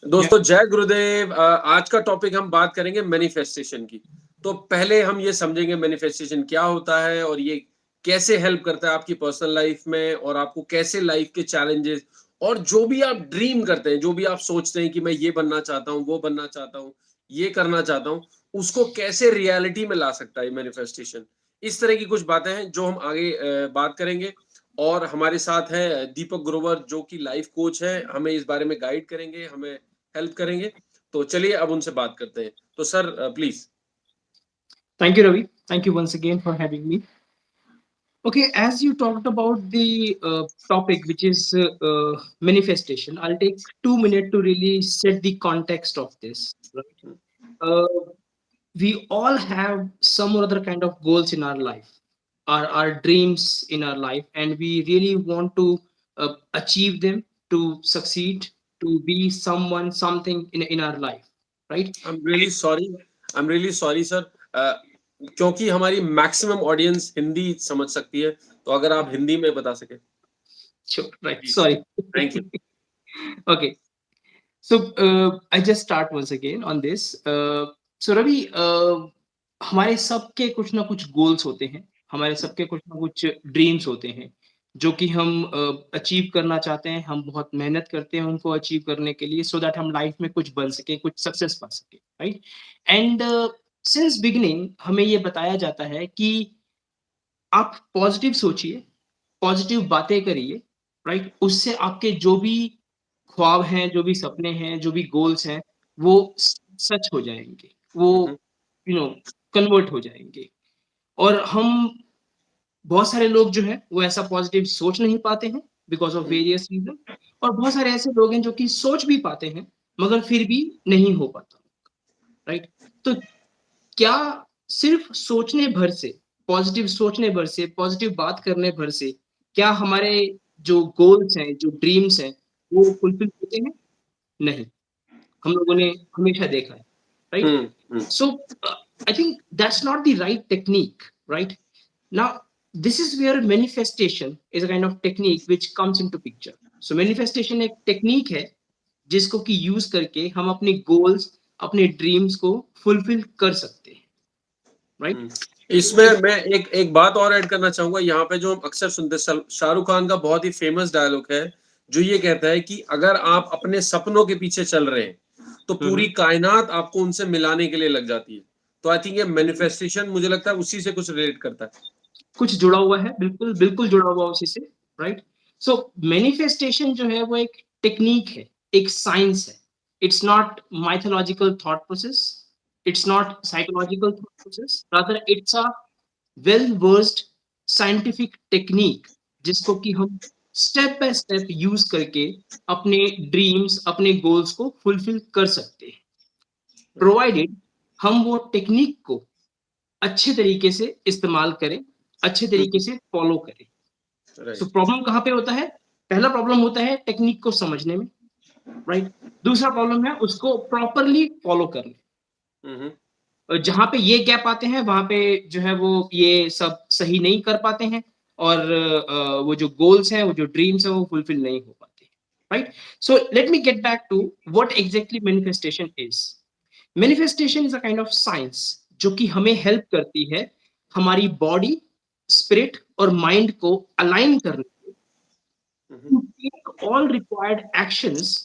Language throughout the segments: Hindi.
या दोस्तों जय गुरुदेव। आज का टॉपिक हम बात करेंगे मैनिफेस्टेशन की। तो पहले हम ये समझेंगे मैनिफेस्टेशन क्या होता है और ये कैसे हेल्प करता है आपकी पर्सनल लाइफ में, और आपको कैसे लाइफ के चैलेंजेस और जो भी आप ड्रीम करते हैं, जो भी आप सोचते हैं कि मैं ये बनना चाहता हूँ, वो बनना चाहता हूँ, ये करना चाहता हूँ, उसको कैसे रियलिटी में ला सकता है मैनिफेस्टेशन। इस तरह की कुछ बातें हैं जो हम आगे बात करेंगे। और हमारे साथ है दीपक ग्रोवर जो कि लाइफ कोच है, हमें इस बारे में गाइड करेंगे, हमें हेल्प करेंगे। तो चलिए अब उनसे बात करते हैं। तो sir please. thank you, Ravi. Thank you once again for having me. Okay, as you talked about the topic, which is manifestation, I'll take 2 minutes to really set the context of this. Right? Uh, we all have some or other kind of goals in our life, our dreams in our life, and we really want to achieve them, to succeed, to be someone, something in our life, right? I am really sorry, I am really sorry sir. क्योंकि हमारी मैक्सिमम ऑडियंस हिंदी समझ सकती है, तो अगर आप हिंदी में बता सके Sure, right. Please. Sorry. Thank you. Okay. So I just start once again on this. So Ravi, हमारे सबके कुछ ना कुछ गोल्स होते हैं, हमारे सबके कुछ ना कुछ ड्रीम्स होते हैं, जो कि हम अचीव करना चाहते हैं। हम बहुत मेहनत करते हैं उनको अचीव करने के लिए, सो दैट हम लाइफ में कुछ बन सके, कुछ सक्सेस पा सके, राइट? एंड सिंस बिगिनिंग हमें ये बताया जाता है कि आप पॉजिटिव सोचिए, पॉजिटिव बातें करिए, राइट? उससे आपके जो भी ख्वाब हैं, जो भी सपने हैं, जो भी गोल्स हैं, वो सच हो जाएँगे। वो यू नो कन्वर्ट हो जाएँगे। और हम बहुत सारे लोग जो हैं, वो ऐसा पॉजिटिव सोच नहीं पाते हैं बिकॉज़ ऑफ वेरियस रीज़न, और बहुत सारे ऐसे लोग हैं जो कि सोच भी पाते हैं, मगर फिर भी नहीं हो पाता, राइट? तो क्या सिर्फ सोचने भर से, पॉजिटिव सोचने भर से, पॉजिटिव बात करने भर से, क्या हमारे जो गोल्स हैं, जो ड्रीम्स हैं, वो फुलफिल होते हैं? नहीं, हम लोगों ने हमेशा देखा है, right? Hmm. So, I think that's not the right technique, right? Now, this is where manifestation is a kind of technique which comes into picture. So, manifestation एक टेक्निक है जिसको कि यूज करके हम अपने गोल्स, अपने ड्रीम्स को फुलफिल कर सकते हैं, राइट? हम्म। इसमें मैं एक एक बात और ऐड करना चाहूंगा। यहाँ पे जो हम अक्सर सुनते हैं, शाहरुख खान का बहुत ही फेमस डायलॉग है जो ये कहता है कि अगर आप अपने सपनों के पीछे चल रहे हैं तो पूरी कायनात आपको उनसे मिलाने के लिए लग जाती है। तो आई थिंक ये मैनिफेस्टेशन मुझे लगता है उसी से कुछ रिलेट करता है। कुछ जुड़ा हुआ है, बिल्कुल, बिल्कुल जुड़ा हुआ उसी से, राइट? सो मैनिफेस्टेशन जो है वो एक टेक्नीक है, एक साइंस है। It's not mythological thought process, it's not psychological thought process, rather it's a well versed scientific technique जिसको कि हम स्टेप बाय स्टेप यूज करके अपने ड्रीम्स, अपने गोल्स को फुलफिल कर सकते हैं, प्रोवाइडेड हम वो टेक्निक को अच्छे तरीके से इस्तेमाल करें, अच्छे तरीके से फॉलो करें। सो राइट। प्रॉब्लम कहाँ पे होता है? पहला प्रॉब्लम होता है टेक्निक को समझने में, राइट? दूसरा प्रॉब्लम है उसको प्रॉपरली फॉलो करने। हम्म। जहाँ पे ये गैप आते हैं, वहाँ पे जो है वो ये सब सही नहीं कर पाते हैं, और वो जो गोल्स हैं, वो जो ड्रीम्स हैं, वो फुलफिल नहीं हो पाते, right? So let me get back to what exactly manifestation is. Manifestation is a kind of science जो कि हमें हेल्प करती है हमारी बॉडी, स्पिरिट और माइंड को अलाइन करने to take all required actions,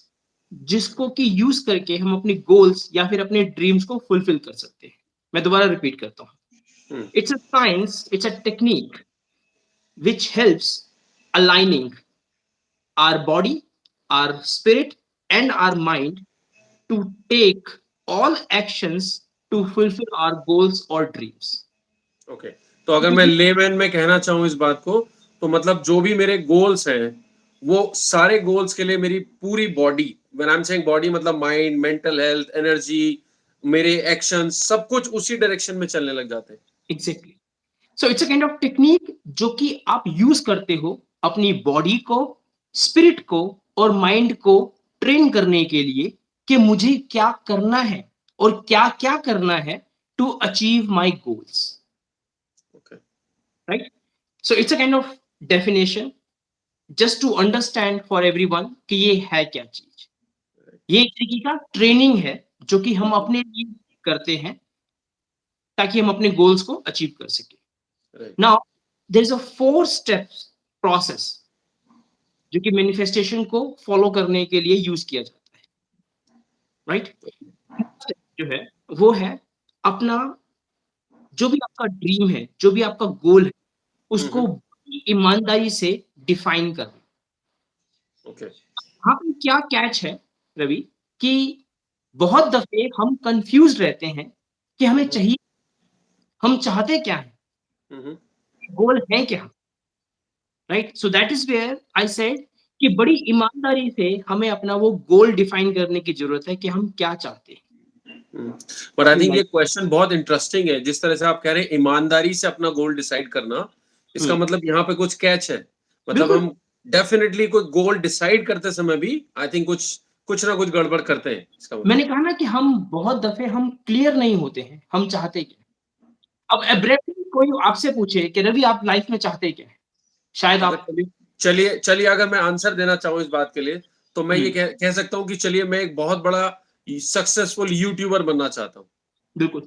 जिसको कि यूज करके हम अपने गोल्स या फिर अपने ड्रीम्स को फुलफिल कर सकते हैं। मैं दोबारा रिपीट करता हूँ। It's a science, it's a technique which helps aligning our body, our spirit, and our mind to take all actions to fulfill our goals or dreams. Okay. तो अगर मैं लेमैन में कहना चाहूँ इस बात को, तो मतलब जो भी मेरे गोल्स हैं, वो सारे गोल्स के लिए मेरी पूरी body, when I am saying body मतलब माइंड, मेंटल हेल्थ, एनर्जी, मेरे एक्शन, सब कुछ उसी डायरेक्शन में चलने लग जाते हैं। Exactly. So it's a kind of technique जो कि आप यूज करते हो अपनी बॉडी को, स्पिरिट को और माइंड को ट्रेन करने के लिए कि मुझे क्या करना है और क्या क्या करना है to achieve my goals, okay. Right? So it's a kind of definition just to understand for everyone कि ये है क्या चीज। ये एक तरीके का ट्रेनिंग है जो कि हम अपने लिए करते हैं ताकि हम अपने गोल्स को अचीव कर सकें। Right. Now there is a 4 steps process जो कि मैनिफेस्टेशन को फॉलो करने के लिए यूज़ किया जाता है, राइट? स्टेप जो है वो है अपना जो भी आपका ड्रीम है, जो भी आपका गोल है, हुँ, उसको हुँ। बड़ी ईमानदारी से डिफाइन करना। ओके। यहाँ पे क्या कैच है रवि कि बहुत दफ़े हम कन्फ्यूज़ रहते हैं कि हुँ, हमें हुँ। चाहिए हम चाहते क्या हैं? हुँ, हुँ। गोल है क्या? Right? So that is where I said कि बड़ी ईमानदारी से हमें अपना वो गोल डिफाइन करने की ज़रूरत है कि हम क्या चाहते हैं हुँ। बट आई अपनी थिंक ये लाइफ़। क्वेश्चन बहुत इंटरेस्टिंग है, जिस तरह से आप कह रहे हैं ईमानदारी से अपना गोल डिसाइड करना, इसका हुँ, मतलब यहाँ पे कुछ कैच है। मतलब बिल्कुल। हम डेफिनिटली कोई गोल डिसाइड करते समय भी आई थिंक कुछ कुछ ना कुछ गड़बड़ करते हैं, इसका मैंने मतलब। कहा ना कि हम बहुत दफ़े हम क्लियर नहीं होते हैं, हम चाहते क्या हैं? अब करेक्ट। एब्रैप्टली कोई आपसे पूछे कि रवि आप लाइफ़ में चाहते क्या हैं? शायद अगर आप चलिए चलिए चलिए अगर मैं आंसर देना चाहूँ इस बात के लिए, तो मैं हुँ, ये कह सकता हूँ कि चलिए मैं एक बहुत बड़ा सक्सेसफुल यूट्यूबर बनना चाहता हूँ। बिल्कुल।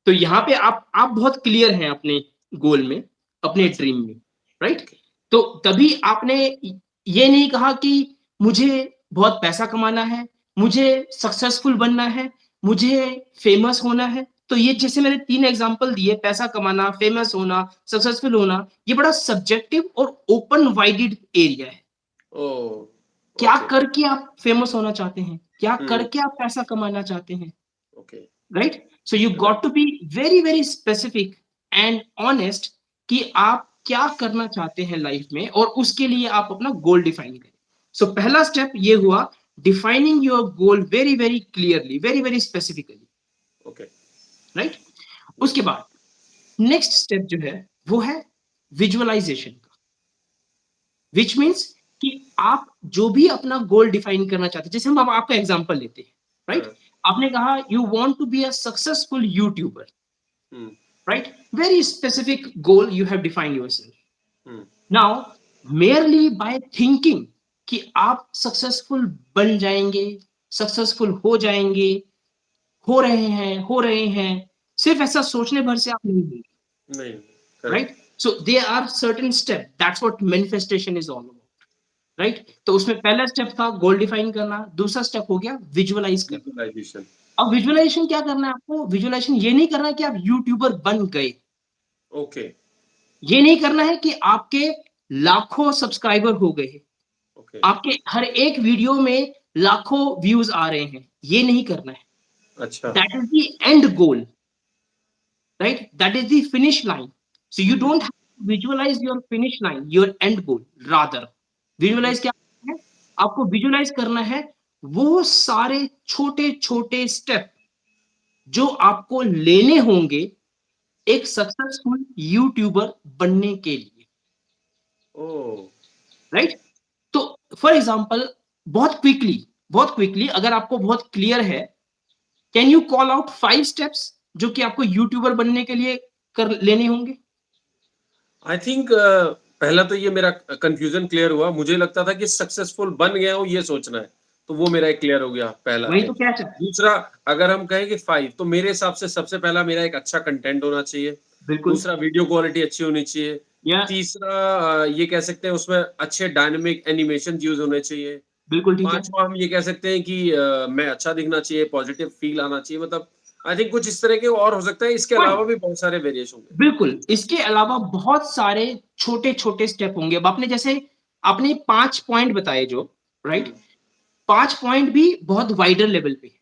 तो यहाँ पे आप बहुत क्लियर हैं अपने गोल में, अपने अच्छा, ड्रीम में, राइट? ओके। तो तभी आपने ये नहीं कहा कि मुझे बहुत पैसा कमाना है, मुझे सक्सेसफुल बनना है, मुझे फेमस होना है। तो ये जैसे मैंने 3 एग्ज़ाम्पल दिए पैसा कमाना, फेमस होना, सक्सेसफुल होना, ये बड़ा सब्जेक्टिव और ओपन वाइडेड एरिया है। ओह! क्या ओके। करके आप फेमस होना चाहते हैं? क्या हुँ, करके आप पैसा कमाना चाहते हैं? Okay, right? So you right. Got to be very, very specific and honest कि आप क्या करना चाहते हैं लाइफ में और उसके लिए आप अपना गोल डिफाइन करें। सो पहला स्टेप ये हुआ defining your goal very, very clearly, very, very specifically, okay, right? Right. उसके बाद नेक्स्ट स्टेप जो है वो है विजुअलाइजेशन का, व्हिच मीन्स कि आप जो भी अपना गोल डिफाइन करना चाहते हैं, जैसे हम अब आपका एग्जांपल लेते हैं, राइट? हाँ, आपने कहा you want to be a successful YouTuber, hmm, right? Very specific goal you have defined yourself. Hmm, Now, merely by thinking कि आप सक्सेसफुल बन जाएंगे, सक्सेसफुल हो रहे हैं, सिर्फ ऐसा सोचने भर से आप नहीं होंगे, नहीं, correct. Right? So there are certain step, that's what manifestation is all about, right? तो उसमें पहला स्टेप था गोल डिफाइन करना, दूसरा स्टेप हो गया विजुअलाइज करना। विजुअलाइज़ेशन, अब विजुअलाइजेशन क्या करना है आपको? विजुअलाइजेशन ये नहीं करना है कि आप यूट्यूबर बन गए, ओके, ये नहीं करना है कि आपके लाखों सब्सक्राइबर हो गए हैं, ओके, आपके हर एक वीडियो में लाखों व्यूज़ आ रहे हैं, ये नहीं करना है। अच्छा। That is the end goal, right? That is the finish line. So you hmm, hmm, don't have to visualize your finish line, your end goal rather. Hmm, hmm, visualize क्या है? आपको विजुअलाइज़ करना है वो सारे छोटे-छोटे स्टेप जो आपको लेने होंगे एक सक्सेसफुल यूट्यूबर बनने के लिए, ओह! राइट? तो फॉर एग्जांपल बहुत क्विकली अगर आपको बहुत क्लियर है, can you call out 5 steps जो कि आपको यूट्यूबर बनने के लिए कर लेने होंगे? आई थिंक पहला तो ये मेरा कन्फ्यूज़न क्लियर हुआ, मुझे लगता था कि सक्सेसफुल बन गया हूँ ये सोचना है, तो वो मेरा एक क्लियर हो गया पहला वही है। तो कैच है। दूसरा अगर हम कहें कि 5 तो मेरे हिसाब से सबसे पहला मेरा एक अच्छा कंटेंट होना चाहिए, बिल्कुल, दूसरा वीडियो क्वालिटी अच्छी होनी चाहिए, यस, तीसरा ये कह सकते हैं उसमें अच्छे डायनामिक एनिमेशंस यूज़ होने चाहिए, बिल्कुल ठीक है। 5वाँ हम ये कह सकते हैं कि मैं अच्छा दिखना चाहिए, पॉजिटिव फ़ील आना चाहिए मतलब आई थिंक कुछ इस तरह के और हो सकता है, इसके फाइन, अलावा भी बहुत सारे वेरिएशन होंगे। बिल्कुल, इसके अलावा बहुत सारे छोटे-छोटे स्टेप होंगे। अब आपने 5 पॉइंट बताए जो, हुँ, राइट? 5 पॉइंट भी बहुत वाइडर लेवल पे,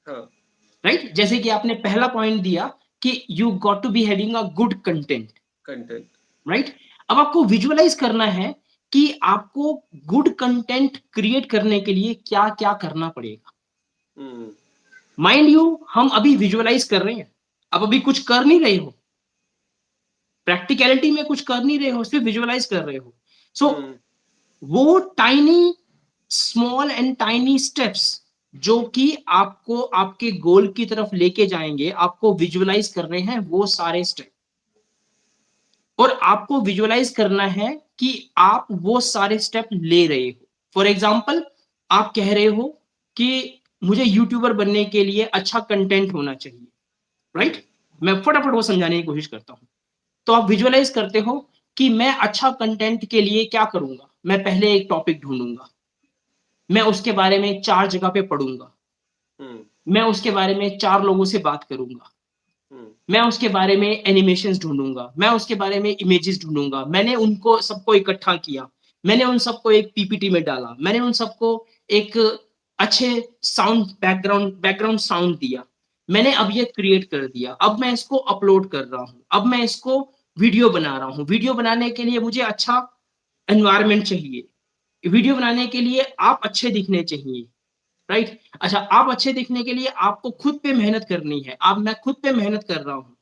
हाँ, राइट? जैसे कि आपने पहला पॉइंट दिया कि you got to be having a good content, content, right? अब आपको विजुअलाइज करना है कि आपको गुड कंटेंट क्रिएट करने के लिए क्या-क्या करना पड़ेगा। हुँ, माइंड यू हम अभी विजुअलाइज कर रहे हैं, आप अभी कुछ कर नहीं रहे हो, प्रैक्टिकैलिटी में कुछ कर नहीं रहे हो, सिर्फ विजुअलाइज कर रहे हो। सो हुँ, वो tiny small and tiny steps जो कि आपको आपके गोल की तरफ लेके जाएँगे, आपको विजुअलाइज करने हैं वो सारे स्टेप। और आपको विजुअलाइज करना है कि आप वो सारे स्टेप ले रहे हो। फॉर एग्जाम्पल आप कह रहे हो कि मुझे यूट्यूबर बनने के लिए अच्छा कंटेंट होना चाहिए, राइट? मैं फटाफट वो समझाने की कोशिश करता हूँ। तो आप विजुअलाइज़ करते हो कि मैं अच्छा कंटेंट के लिए क्या करूँगा? मैं पहले एक टॉपिक ढूँढूँगा, मैं उसके बारे में 4 जगह पे पढ़ूँगा, हुँ, मैं उसके बारे में 4 लोगों से बात करूँगा, हुँ, मैं उसके बारे में एनिमेशंस ढूँढूँगा, मैं उसके बारे में इमेजेस ढूँढूँगा। मैंने उनको सबको इकट्ठा किया, मैंने उन सबको एक पीपीटी में डाला, मैंने उन सबको एक अच्छे बैकग्राउंड साउंड दिया। मैंने अब ये क्रिएट कर दिया, अब मैं इसको अपलोड कर रहा हूँ, अब मैं इसको वीडियो बना रहा हूँ। वीडियो बनाने के लिए मुझे अच्छा एनवायरनमेंट चाहिए, वीडियो बनाने के लिए आप अच्छे दिखने चाहिए। राइट? अच्छा, आप अच्छे दिखने के लिए आपको खुद पे मेहनत करनी है। अब मैं खुद पे मेहनत कर रहा हूँ।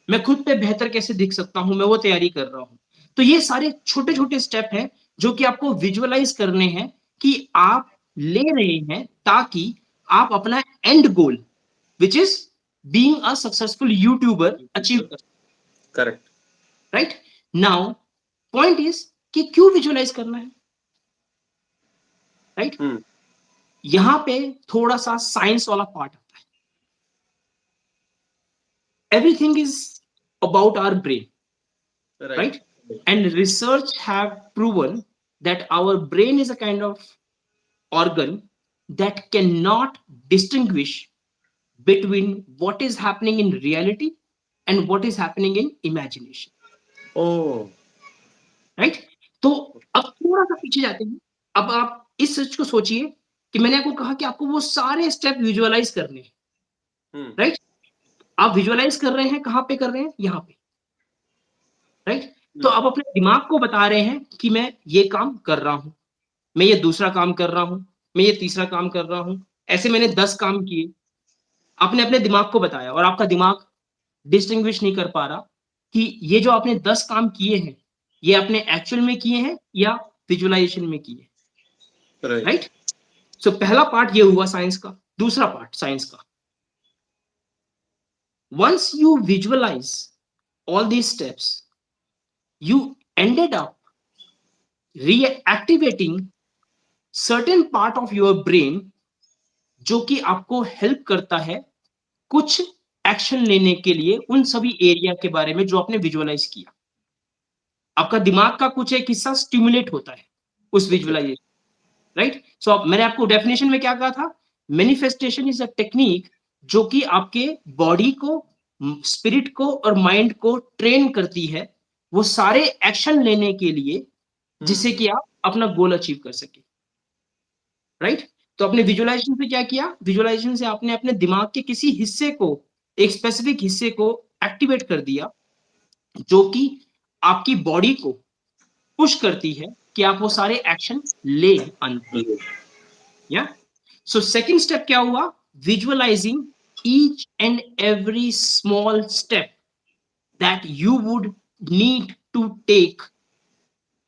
मैं खुद पे बेहतर कैसे दिख सकता हूँ, मैं वो तैयारी कर रहा हूँ। तो ये सारे छोटे-छोटे स्टेप हैं, जो कि आपको विजुअलाइज़ करने हैं कि आप ले रहे हैं ताकि आप अपना end goal which is being a successful YouTuber achieve कर correct. Right? Now point is कि क्यों विजुअलाइज़ करना है, राइट? हुँ, यहाँ पे थोड़ा-सा साइंस वाला पार्ट आता है। Everything is about our brain, right, right? And research have proven that our brain is a kind of organ that cannot distinguish between what is happening in reality and what is happening in imagination, oh! right? तो अब थोड़ा सा पीछे जाते हैं। अब आप इस सच को सोचिए कि मैंने आपको कहा कि आपको वो सारे स्टेप विजुअलाइज करने हैं, हुँ, राइट? आप विजुअलाइज कर रहे हैं, कहाँ पे कर रहे हैं? यहाँ पे, राइट? तो हुँ, आप अपने दिमाग को बता रहे हैं कि मैं ये काम कर रहा हूँ, मैं ये दूसरा काम कर रहा हूँ, मैं ये तीसरा काम कर रहा हूँ। ऐसे मैंने 10 काम किए। आपने अपने दिमाग को बताया और आपका दिमाग डिस्टिंग्विश नहीं कर पा रहा कि ये जो आपने 10 काम किए हैं, ये आपने एक्चुअल में किए हैं या विजुअलाइज़ेशन में किए हैं, राइट, राइट? सो पहला पार्ट ये हुआ साइंस का। दूसरा पार्ट साइंस का, once you visualise all these steps, you ended up reactivating certain part of your brain जो कि आपको हेल्प करता है कुछ एक्शन लेने के लिए उन सभी एरिया के बारे में जो आपने विजुअलाइज किया। आपका दिमाग का कुछ एक हिस्सा स्टिमुलेट होता है उस ओके, विजुअलाइजेशन, राइट? सो अब मैंने आपको डेफिनेशन में क्या कहा था? मैनिफेस्टेशन इज अ टेक्निक जो कि आपके बॉडी को, स्पिरिट को और माइंड को ट्रेन करती है वो सारे एक्शन लेने के लिए जिससे हुँ, कि आप अपना गोल अचीव कर सके, राइट? तो आपने राइट, विजुअलाइजेशन से क्या किया? विजुअलाइजेशन से आपने अपने दिमाग के किसी हिस्से को, एक स्पेसिफिक हिस्से को एक्टिवेट कर दिया, जो कि आपकी बॉडी को पुश करती है कि आप वो सारे एक्शन ले अंत तक, हुँ, या? सो सेकंड स्टेप क्या हुआ? Visualizing each and every small step that you would need to take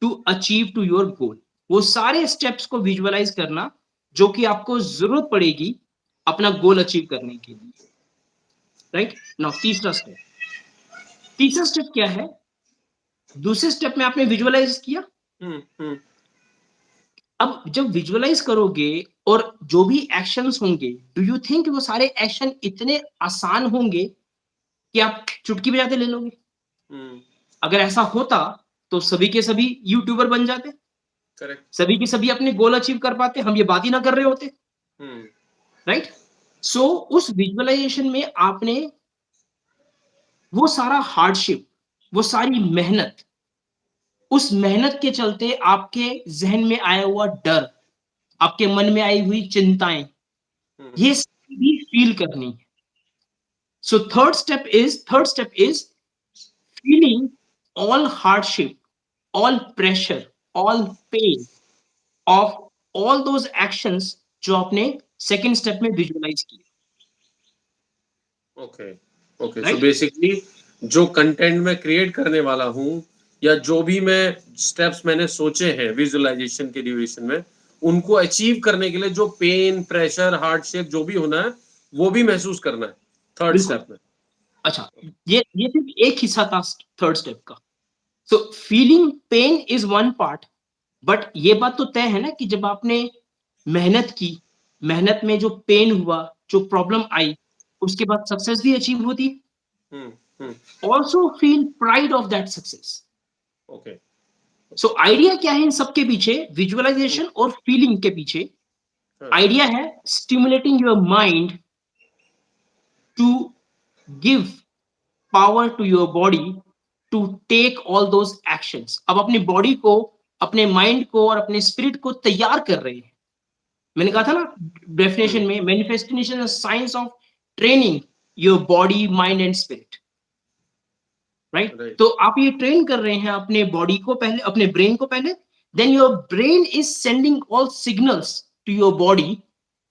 to achieve to your goal. वो सारे स्टेप्स को विजुअलाइज करना जो कि आपको जरूरत पड़ेगी अपना गोल अचीव करने के लिए, राइट? नाउ तीसरा स्टेप क्या है? दूसरे स्टेप में आपने विजुअलाइज किया। हुँ, हुँ, अब जब विजुअलाइज करोगे और जो भी एक्शंस होंगे, डू यू थिंक वो सारे एक्शन इतने आसान होंगे कि आप चुटकी बजाते ले लोगे? हुँ, अगर ऐसा होता तो सभी के सभी यूट्यूबर बन जाते, करेक्ट, सभी के सभी अपने गोल अचीव कर पाते, हम ये बात ही ना कर रहे होते, हुँ, राइट? सो उस विजुअलाइजेशन में आपने वो सारा हार्डशिप, वो सारी मेहनत, उस मेहनत के चलते आपके ज़हन में आया हुआ डर, आपके मन में आई हुई चिंताएँ, हुँ, ये सारी भी फ़ील करनी है। So third step is feeling all hardship, all pressure, all pain of all those actions जो आपने सेकंड स्टेप में विजुअलाइज़ किए, ओके, ओके, सो राइट? बेसिकली जो कंटेंट मैं क्रिएट करने वाला हूँ या जो भी मैं स्टेप्स मैंने सोचे हैं विजुअलाइज़ेशन के ड्यूरेशन में, उनको अचीव करने के लिए जो पेन, प्रेशर, हार्डशिप जो भी होना है, वो भी महसूस करना है, थर्ड बिल्कुल। स्टेप में। अच्छा, ये सिर्फ एक हिस्सा था थर्ड स्टेप का। So feeling pen is one part, but ये बात तो तय है ना कि जब आपने मेहनत की, मेहनत में जो पेन हुआ, जो प्रॉब्लम आई, उसके बाद सक्सेस भी अचीव होती है। Hmm, hmm, also feel pride of that success. Okay. So idea क्या है इन सबके पीछे? हुँ, विजुअलाइज़ेशन और फीलिंग के पीछे हाँ, आइडिया है stimulating your mind to give power to your body to take all those actions. अब अपनी बॉडी को, अपने माइंड को और अपने स्पिरिट को तैयार कर रहे हैं। मैंने कहा था राइट। ना डेफिनेशन हुँ, में, manifestation is science of training your body mind and spirit, right? Right, तो आप ये ट्रेन कर रहे हैं अपने बॉडी को पहले, अपने ब्रेन को पहले, then your brain is sending all signals to your body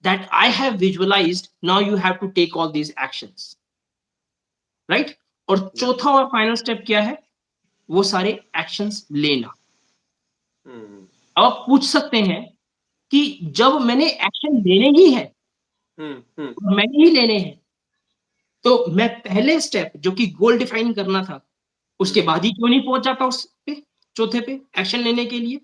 that I have visualized, now you have to take all these actions, right? और या, चौथा और फाइनल स्टेप क्या है? वो सारे एक्शंस लेना। हुँ, अब आप पूछ सकते हैं कि जब मैंने एक्शन लेने ही है, हुँ, हुँ, मैंने ही लेने हैं, तो मैं पहले स्टेप जो कि गोल डिफाइन करना था, उसके हुँ, बाद ही क्यों नहीं पहुँच जाता उस पे, चौथे पे एक्शन लेने के लिए?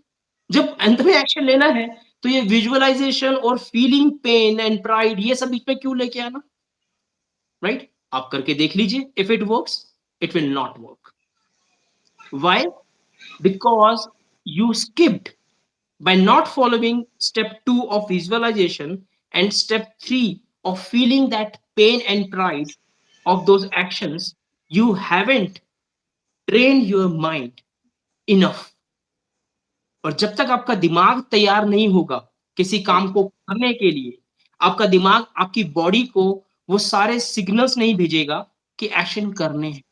जब अंत में एक्शन लेना है, तो ये विजुअलाइज़ेशन और फीलिंग पेन एंड प्राइड ये सब बीच में क्यों लेके आना, राइट? आप करके देख लीजिए, if it works, it will not work. Why? Because you skipped by not following step 2 of visualization and step 3 of feeling that pain and pride of those actions. You haven't trained your mind enough। और जब तक आपका दिमाग तैयार नहीं होगा किसी हुँ, काम को करने के लिए, आपका दिमाग आपकी बॉडी को वो सारे सिग्नल्स नहीं भेजेगा कि एक्शन करने हैं।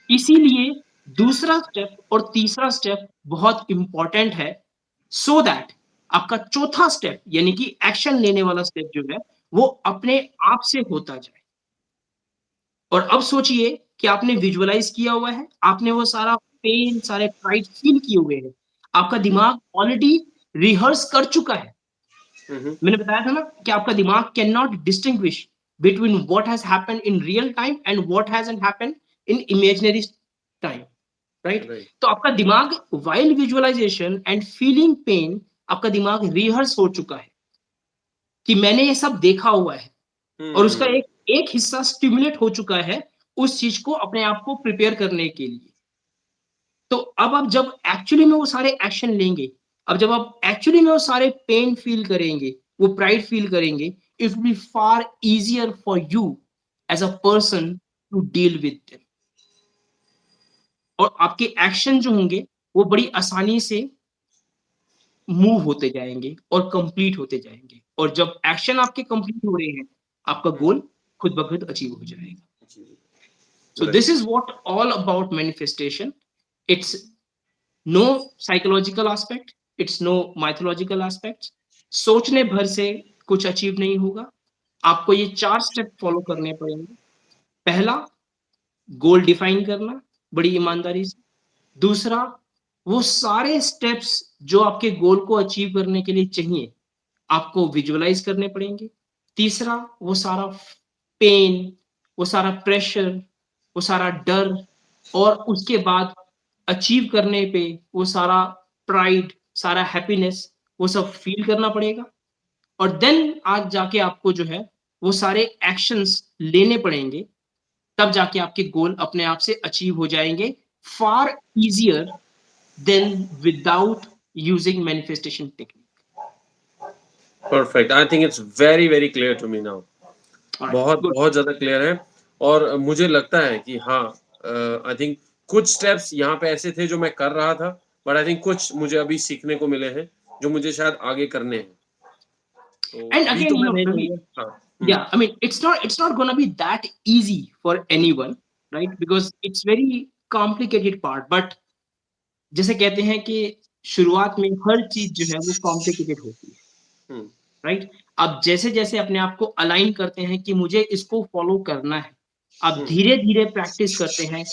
इसीलिए दूसरा स्टेप और तीसरा स्टेप बहुत इंपॉर्टेंट है, सो दैट आपका चौथा स्टेप यानी कि एक्शन लेने वाला स्टेप जो है, वो अपने आप से होता जाए। और अब सोचिए कि आपने विजुअलाइज़ किया हुआ है, आपने वो सारा पेन, सारे प्राइड फ़ील किए हुए हैं। आपका हुँ, हुँ, दिमाग ऑलरेडी रिहर्स कर चुका है। हुँ, हुँ, मैंने बताया था ना कि आपका दिमाग can not distinguish between what has happened in real time and what hasn't happened in imaginary time, right? Right, तो आपका दिमाग while visualisation and feeling pain, आपका दिमाग रिहर्स हो चुका है कि मैंने ये सब देखा हुआ है और उसका हुँ, एक एक हिस्सा स्टिम्युलेट हो चुका है उस चीज़ को अपने आप को प्रिपेयर करने के लिए। तो अब आप जब एक्चुअली में वो सारे एक्शन लेंगे, अब जब आप एक्चुअली में वो सारे पेन फ़ील करेंगे, वो प्राइड फ़ील करेंगे, it will be far easier for you as a person to deal with them. और आपके एक्शन जो होंगे, वो बड़ी आसानी से मूव होते जाएँगे और कंप्लीट होते जाएँगे। और जब एक्शन आपके कंप्लीट हो रहे हैं, आपका हुँ, गोल खुद ब खुद अचीव हो जाएगा। जी, So right, this is what all about manifestation. It's no psychological aspect, it's no mythological aspects। सोचने भर से कुछ अचीव नहीं होगा। आपको ये 4 स्टेप फॉलो करने पड़ेंगे। पहला, गोल डिफाइन करना बड़ी हुँ, ईमानदारी से। दूसरा, वो सारे स्टेप्स जो आपके गोल को अचीव करने के लिए चाहिए, आपको विजुअलाइज़ करने पड़ेंगे। तीसरा, वो सारा पेन, वो सारा प्रेशर, वो सारा डर और उसके बाद अचीव करने पे वो सारा प्राइड, सारा हैप्पीनेस, वो सब फ़ील करना पड़ेगा। और देन आज जाके आपको जो है, वो सारे एक्शंस लेने पड़ेंगे, तब जाके आपके गोल अपने आप से अचीव हो जाएँगे, far easier than without using manifestation technique. Perfect. I think it's very, very clear to me now. Alright, बहुत, गुड। बहुत ज़्यादा क्लियर है और मुझे लगता है कि हाँ आई थिंक कुछ स्टेप्स यहाँ पे ऐसे थे जो मैं कर रहा था, बट आई थिंक कुछ मुझे अभी सीखने को मिले हैं, जो मुझे शायद आगे करने हैं। तो And अभी again, तो you मैं know, नहीं Ravi, करूँगा। हाँ, हुँ, yeah, I mean, it's not gonna be that easy for anyone, right? Because it's very complicated part. But जैसे कहते हैं कि शुरुआत में हर चीज़ जो है वो कॉम्प्लिकेटेड होती है, हुँ, राइट? आप जैसे-जैसे अपने आप को अलाइन करते हैं कि मुझे इसको फॉलो करना है, आप हुँ, धीरे-धीरे प्रैक्टिस करते हैं।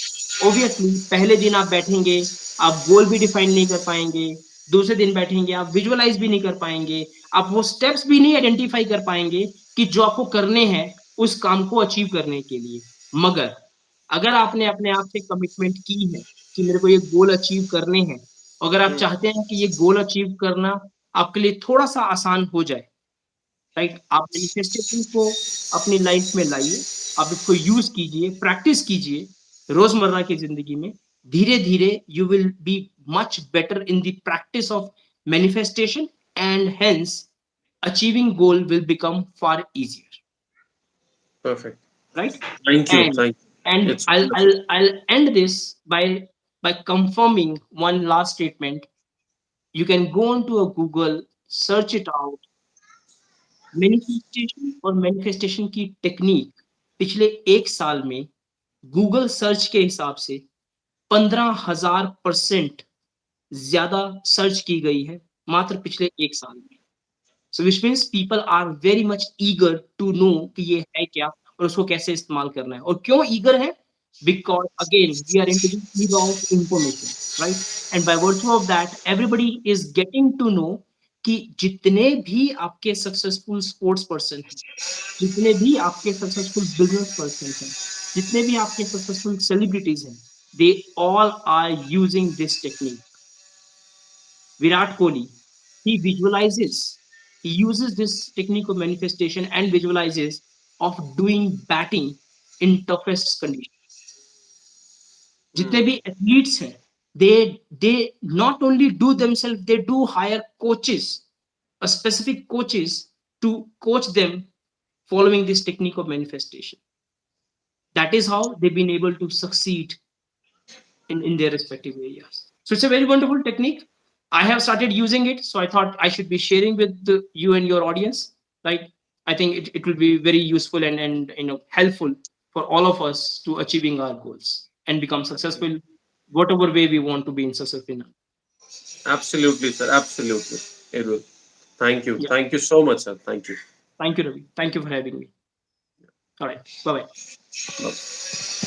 ऑब्वियसली पहले दिन आप बैठेंगे, आप गोल भी डिफाइन नहीं कर पाएँगे, दूसरे दिन बैठेंगे, आप विजुअलाइज़ भी नहीं कर पाएँगे, आप वो स्टेप्स भी नहीं आइडेंटिफ़ाई कर पाएँगे कि जो आपको करने हैं, उस काम को अचीव करने के लिए। मगर अगर आपने अपने आप से कमिटमेंट की है कि मेरे को ये गोल अचीव करने हैं, अगर आप हुँ, चाहते हैं कि ये गोल अचीव करना आपके लिए थोड़ा-सा आसान हो जाए, राइट? आप मैनिफेस्टेशन को अपनी लाइफ में लाइए, आप इसको यूज़ कीजिए, प्रैक्टिस कीजिए रोज़मर्रा की ज़िंदगी में। धीरे-धीरे you will be much better in the practice of manifestation and hence achieving goal will become far easier, Perfect. right? Thank you. and Thank you. and It's i'll wonderful. i'll i'll end this by confirming one last statement. You can go onto a Google, search it out. Manifestation और मैनिफेस्टेशन की टेक्नीक पिछले 1 साल में गूगल सर्च के हिसाब से 15,000% ज़्यादा सर्च की गई है, मात्र पिछले 1 साल में। So which means people are very much eager to know कि ये है क्या और उसको कैसे इस्तेमाल करना है। और क्यों ईगर है? Because again we are into the era of information, right? And by virtue of that everybody is getting to know कि जितने भी आपके सक्सेसफुल स्पोर्ट्स पर्सन हैं, जितने भी आपके सक्सेसफुल बिज़नेस पर्सन हैं, जितने भी आपके सक्सेसफुल सेलिब्रिटीज़ हैं, they all are using this technique. Virat Kohli, he visualizes, he uses this technique of manifestation and visualizes of doing batting in toughest conditions. जितने Hmm. भी एथलीट्स हैं, they not only do themselves, they do hire coaches, a specific coaches to coach them following this technique of manifestation. That is how they've been able to succeed in their respective areas. So it's a very wonderful technique. I have started using it, so I thought I should be sharing with you and your audience. Right? I think it will be very useful and helpful for all of us to achieving our goals and become successful, whatever way we want to be in successful. Absolutely, sir. Absolutely. It will. Thank you. Yeah. Thank you so much, sir. Thank you. Thank you, Ravi. Thank you for having me. All right. Bye bye. Bye.